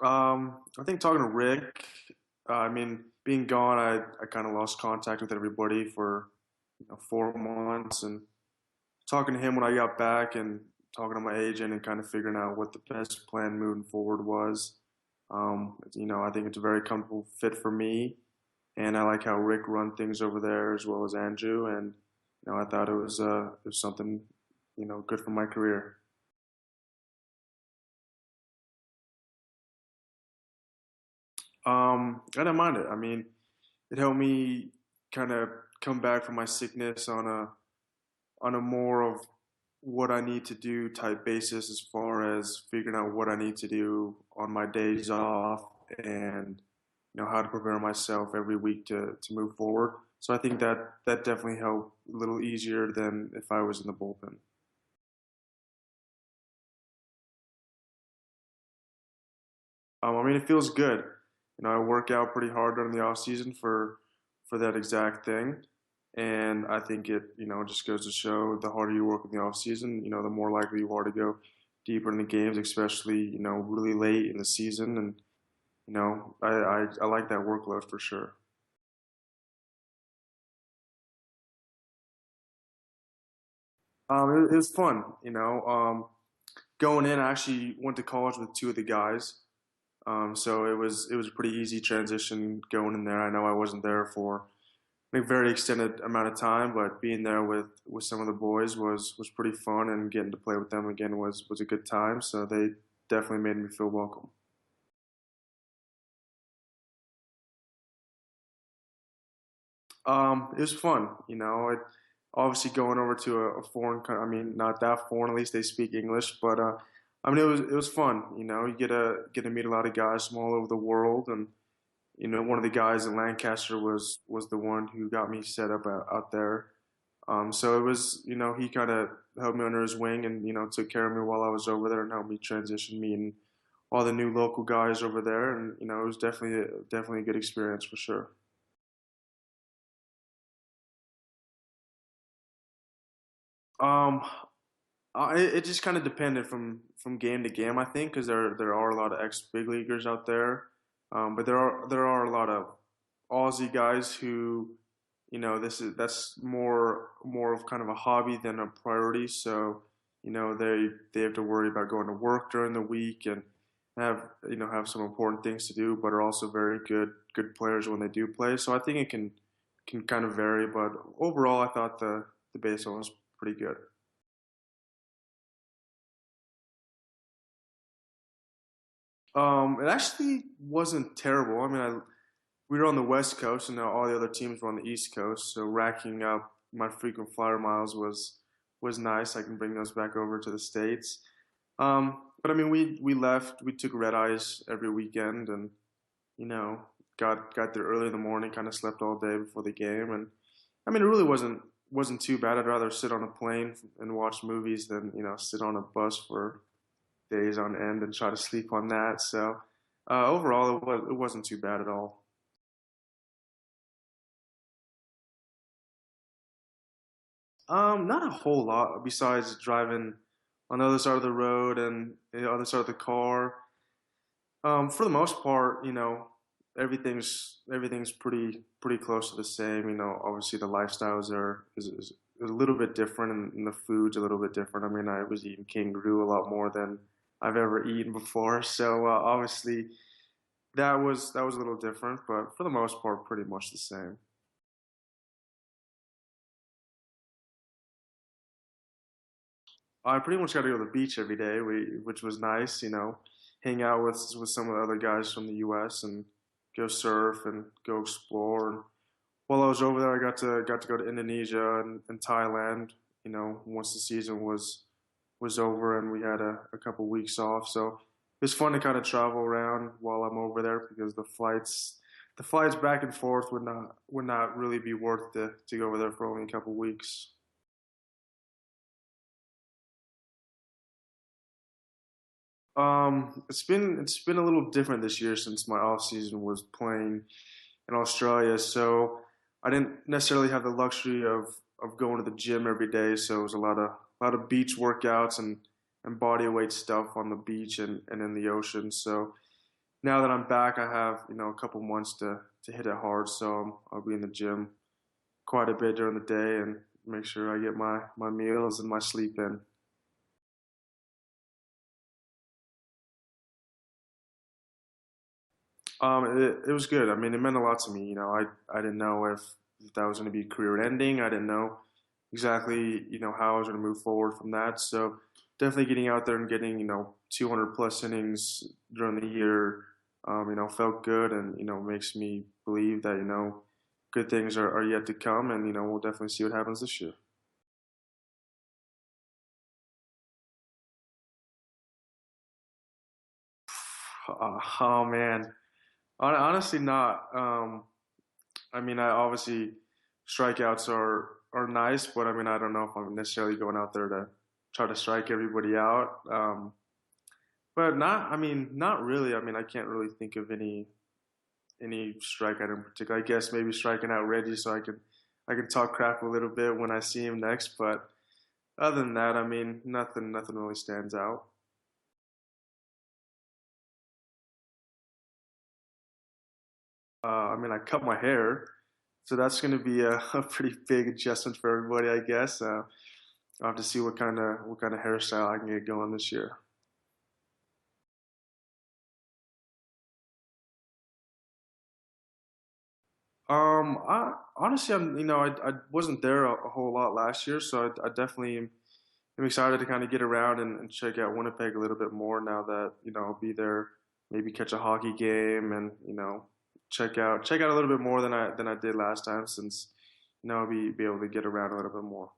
I think talking to Rick, I mean, being gone, I kind of lost contact with everybody for 4 months, and talking to him when I got back, and talking to my agent, and kind of figuring out what the best plan moving forward was. I think it's a very comfortable fit for me, and I like how Rick run things over there as well as Andrew, and I thought it was something good for my career. I didn't mind it. I mean, it helped me kind of come back from my sickness on a more of what I need to do type basis, as far as figuring out what I need to do on my days off, and how to prepare myself every week to move forward. So I think that definitely helped a little easier than if I was in the bullpen. I mean, it feels good. I work out pretty hard during the off season for that exact thing, and I think it just goes to show the harder you work in the off season, the more likely you are to go deeper in the games, especially really late in the season. And I like that workload for sure. It was fun. Going in, I actually went to college with two of the guys. So it was a pretty easy transition going in there. I know I wasn't there for a very extended amount of time, but being there with some of the boys was pretty fun, and getting to play with them again was a good time. So they definitely made me feel welcome. It was fun. Obviously going over to a foreign country. I mean, not that foreign. At least they speak English, but I mean, it was fun. You get to meet a lot of guys from all over the world, and one of the guys in Lancaster was the one who got me set up out there. So it was, he kind of held me under his wing, and took care of me while I was over there, and helped me transition me and all the new local guys over there. And it was definitely a good experience for sure. Um, it just kind of depended from game to game, I think, because there are a lot of ex big leaguers out there, but there are a lot of Aussie guys who, that's more of kind of a hobby than a priority. So, they have to worry about going to work during the week, and have some important things to do, but are also very good players when they do play. So I think it can kind of vary, but overall, I thought the baseball was pretty good. It actually wasn't terrible. I mean, we were on the West Coast, and now all the other teams were on the East Coast. So racking up my frequent flyer miles was nice. I can bring those back over to the States. But I mean, we left. We took red eyes every weekend, and you know, got there early in the morning. Kind of slept all day before the game, and I mean, it really wasn't too bad. I'd rather sit on a plane and watch movies than sit on a bus for days on end and try to sleep on that. So overall, it wasn't too bad at all. Not a whole lot besides driving on the other side of the road and the other side of the car. For the most part, everything's pretty close to the same. Obviously the lifestyles is a little bit different, and the food's a little bit different. I mean, I was eating kangaroo a lot more than I've ever eaten before, so obviously that was a little different, but for the most part, pretty much the same. I pretty much got to go to the beach every day, which was nice. Hang out with some of the other guys from the U.S. and go surf and go explore. And while I was over there, I got to go to Indonesia and Thailand. Once the season was over and we had a couple weeks off, so it was fun to kind of travel around while I'm over there, because the flights back and forth would not really be worth to go over there for only a couple weeks. It's been a little different this year, since my off season was playing in Australia. So I didn't necessarily have the luxury of going to the gym every day. So it was a lot of beach workouts and body weight stuff on the beach and in the ocean. So now that I'm back, I have a couple months to hit it hard. So I'll be in the gym quite a bit during the day and make sure I get my meals and my sleep in. It was good. I mean, it meant a lot to me. I didn't know if that was going to be career ending. I didn't know exactly how I was going to move forward from that. So definitely getting out there and getting 200 plus innings during the year, felt good and makes me believe that good things are yet to come, and we'll definitely see what happens this year. Oh man, honestly, not. I mean, I obviously strikeouts are nice, but I mean, I don't know if I'm necessarily going out there to try to strike everybody out. But not, I mean, not really. I mean, I can't really think of any strikeout in particular. I guess maybe striking out Reggie so I can talk crap a little bit when I see him next. But other than that, I mean, nothing really stands out. I mean, I cut my hair, so that's going to be a pretty big adjustment for everybody, I guess. I'll have to see what kind of hairstyle I can get going this year. I honestly, I wasn't there a whole lot last year, so I definitely am excited to kind of get around and check out Winnipeg a little bit more now that I'll be there. Maybe catch a hockey game and check out a little bit more than I did last time, since I'll be able to get around a little bit more.